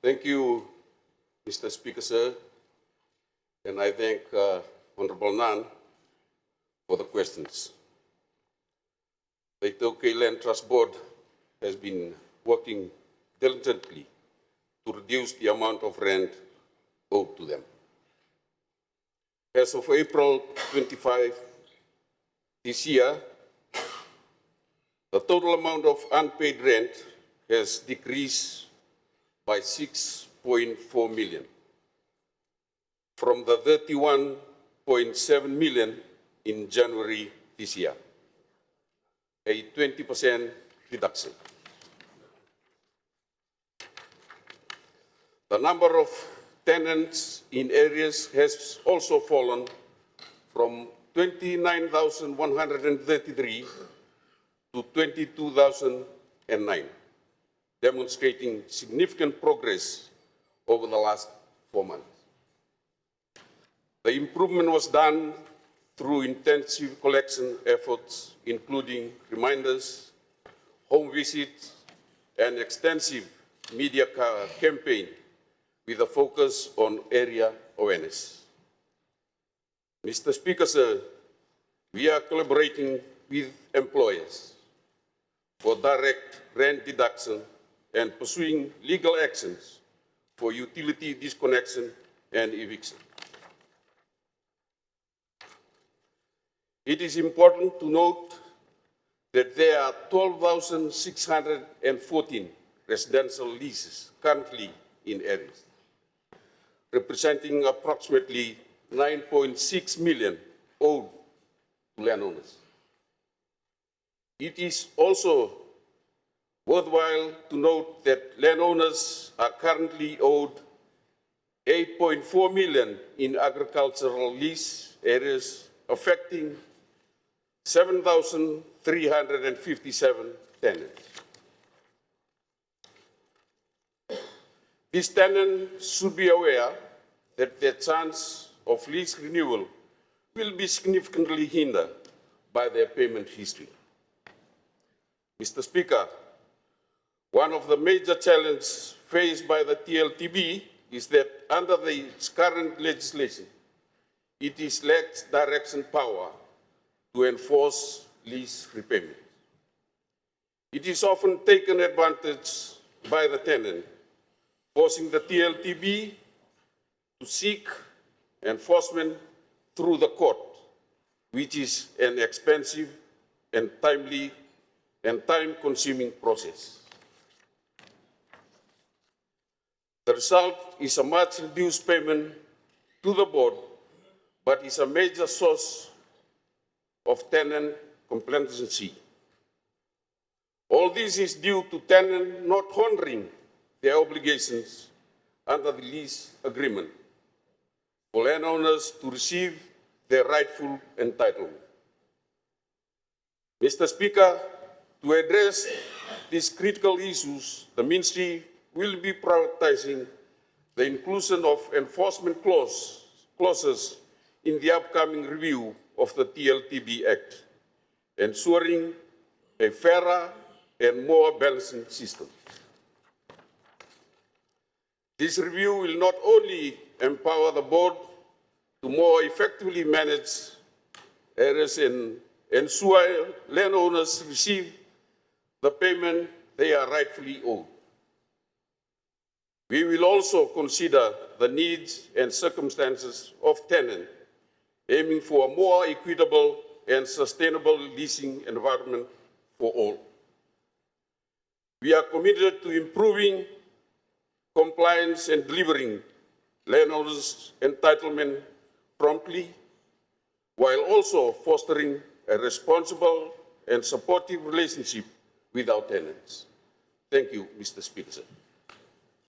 Thank you, Mr. Speaker, sir, and I thank Honorable Nan for the questions. The iTaukei Land Trust Board has been working diligently to reduce the amount of rent owed to them. As of April 25 this year, the total amount of unpaid rent has decreased by 6.4 million from the 31.7 million in January this year, a 20% reduction. The number of tenants in arrears has also fallen from 29,133 to 22,009, demonstrating significant progress over the last 4 months. The improvement was done through intensive collection efforts, including reminders, home visits, and extensive media campaign with a focus on area awareness. Mr. Speaker, sir, we are collaborating with employers for direct rent deduction and pursuing legal actions for utility disconnection and eviction. It is important to note that there are 12,614 residential leases currently in arrears, representing approximately 9.6 million owed to landowners. It is also worthwhile to note that landowners are currently owed 8.4 million in agricultural lease areas, affecting 7,357 tenants. These tenants should be aware that their chance of lease renewal will be significantly hindered by their payment history. Mr. Speaker, one of the major challenges faced by the iLTB is that under its current legislation, it lacks direction power to enforce lease repayment. It is often taken advantage by the tenant, forcing the iLTB to seek enforcement through the court, which is an expensive and time-consuming process. The result is a much reduced payment to the board, but is a major source of tenant complacency. All this is due to tenants not honoring their obligations under the lease agreement for landowners to receive their rightful entitlement. Mr. Speaker, to address these critical issues, the Ministry will be prioritizing the inclusion of enforcement clauses in the upcoming review of the iLTB Act, ensuring a fairer and more balancing system. This review will not only empower the board to more effectively manage arrears and ensure landowners receive the payment they are rightfully owed. We will also consider the needs and circumstances of tenants, aiming for a more equitable and sustainable leasing environment for all. We are committed to improving compliance and delivering landowners' entitlement promptly, while also fostering a responsible and supportive relationship with our tenants. Thank you, Mr. Speaker.